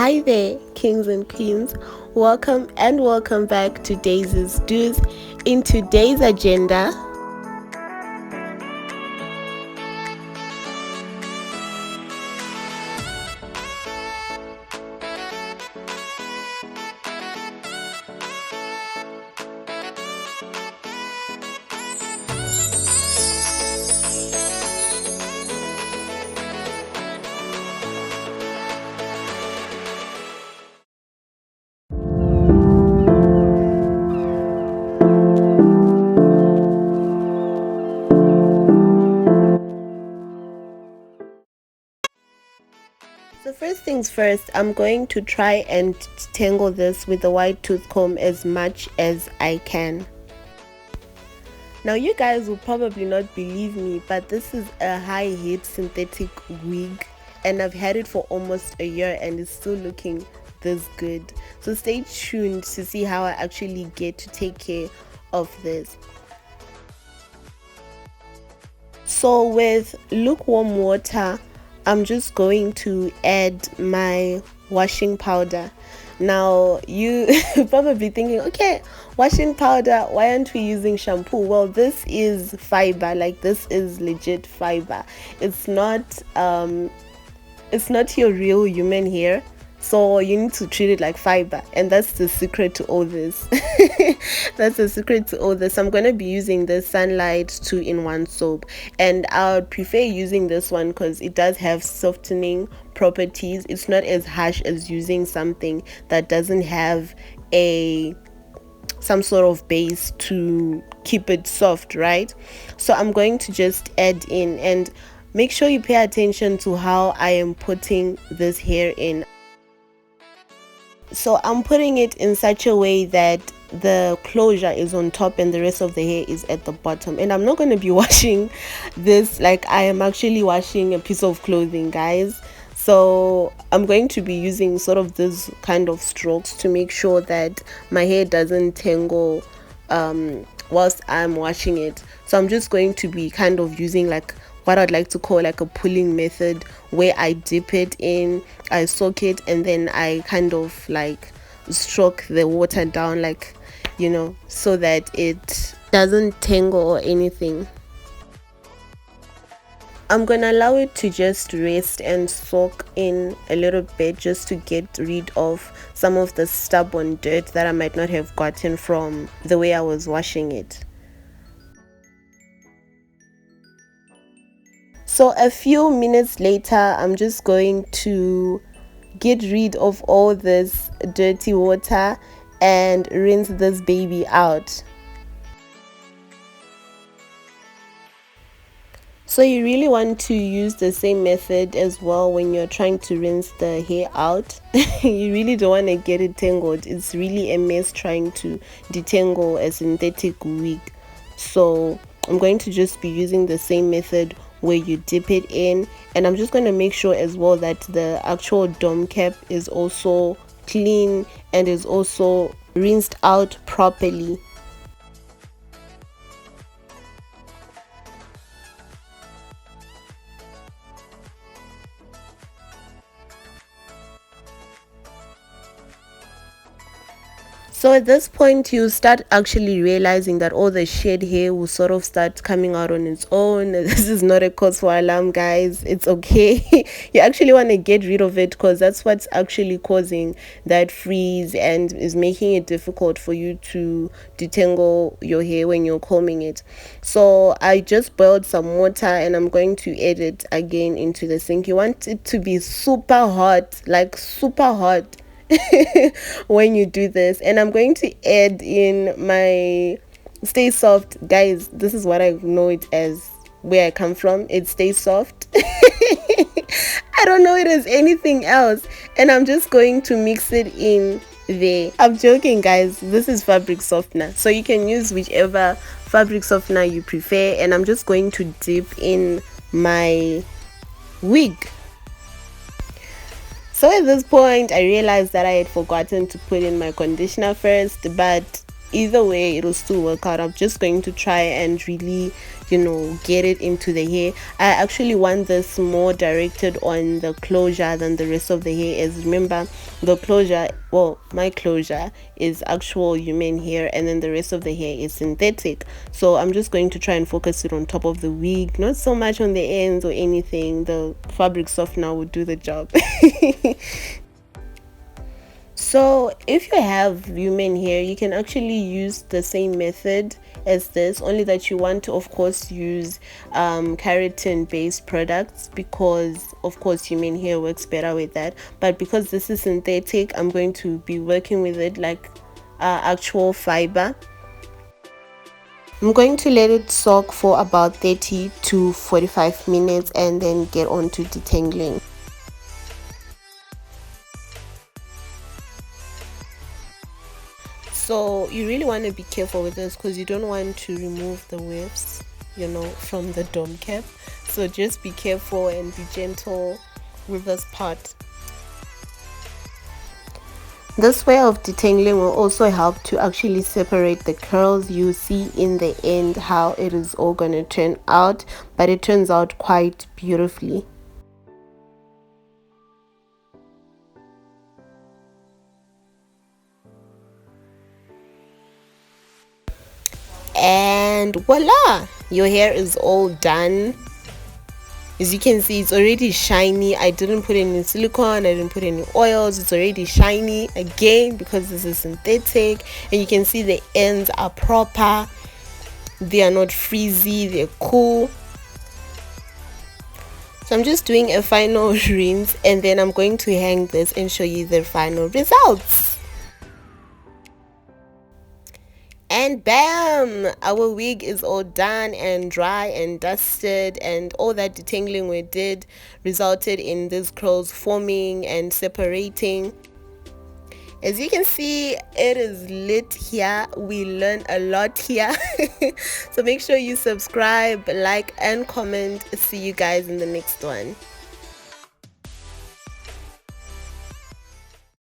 Hi there, kings and queens. Welcome and welcome back to Daisy's Do's. In today's agenda, so first things first, I'm going to try and tangle this with the white tooth comb as much as I can. Now you guys will probably not believe me, but this is a high hip synthetic wig and I've had it for almost a year and it's still looking this good. So stay tuned to see how I actually get to take care of this. So with lukewarm water, I'm just going to add my washing powder. Now you probably thinking, okay, washing powder, why aren't we using shampoo? Well, this is fiber, like this is legit fiber. It's not your real human hair, so you need to treat it like fiber, and that's the secret to all this. That's the secret to all this. I'm going to be using the Sunlight 2-in-1 soap, and I would prefer using this one because it does have softening properties. It's not as harsh as using something that doesn't have some sort of base to keep it soft, right? So I'm going to just add in, and make sure you pay attention to how I am putting this hair in. So I'm putting it in such a way that the closure is on top and the rest of the hair is at the bottom. And I'm not going to be washing this like I am actually washing a piece of clothing, guys. So I'm going to be using sort of this kind of strokes to make sure that my hair doesn't tangle whilst I'm washing it. So I'm just going to be kind of using like what I'd like to call like a pulling method, where I dip it in, I soak it, and then I kind of like stroke the water down, like, you know, so that it doesn't tangle or anything. I'm gonna allow it to just rest and soak in a little bit, just to get rid of some of the stubborn dirt that I might not have gotten from the way I was washing it. So a few minutes later, I'm just going to get rid of all this dirty water and rinse this baby out. So you really want to use the same method as well when you're trying to rinse the hair out. You really don't want to get it tangled. It's really a mess trying to detangle a synthetic wig. So I'm going to just be using the same method where you dip it in, and I'm just going to make sure as well that the actual dome cap is also clean and is also rinsed out properly. So at this point, you start actually realizing that all the shed hair will sort of start coming out on its own. This is not a cause for alarm, guys. It's okay. You actually want to get rid of it because that's what's actually causing that freeze and is making it difficult for you to detangle your hair when you're combing it. So I just boiled some water and I'm going to add it again into the sink. You want it to be super hot, like super hot. When you do this, and I'm going to add in my Stay Soft, guys. This is what I know it as where I come from. It stays soft. I don't know it as anything else, and I'm just going to mix it in there. I'm joking, guys. This is fabric softener, so you can use whichever fabric softener you prefer, and I'm just going to dip in my wig. So at this point, I realized that I had forgotten to put in my conditioner first, but either way it'll still work out. I'm just going to try and really, you know, get it into the hair. I actually want this more directed on the closure than the rest of the hair, as remember the closure, well, my closure is actual human hair and then the rest of the hair is synthetic. So I'm just going to try and focus it on top of the wig, not so much on the ends or anything. The fabric softener would do the job. So if you have human hair, you can actually use the same method as this, only that you want to of course use keratin based products, because of course human hair works better with that. But because this is synthetic, I'm going to be working with it like actual fiber. I'm going to let it soak for about 30 to 45 minutes and then get on to detangling. So you really want to be careful with this because you don't want to remove the waves, you know, from the dome cap. So just be careful and be gentle with this part. This way of detangling will also help to actually separate the curls. You see in the end how it is all going to turn out, but it turns out quite beautifully. And voila, your hair is all done. As you can see, it's already shiny. I didn't put any silicone, I didn't put any oils. It's already shiny again because this is synthetic, and you can see the ends are proper, they are not frizzy, they're cool. So I'm just doing a final rinse and then I'm going to hang this and show you the final results. And bam, our wig is all done and dry and dusted, and all that detangling we did resulted in these curls forming and separating. As you can see, it is lit here. We learn a lot here. So make sure you subscribe, like and comment. See you guys in the next one.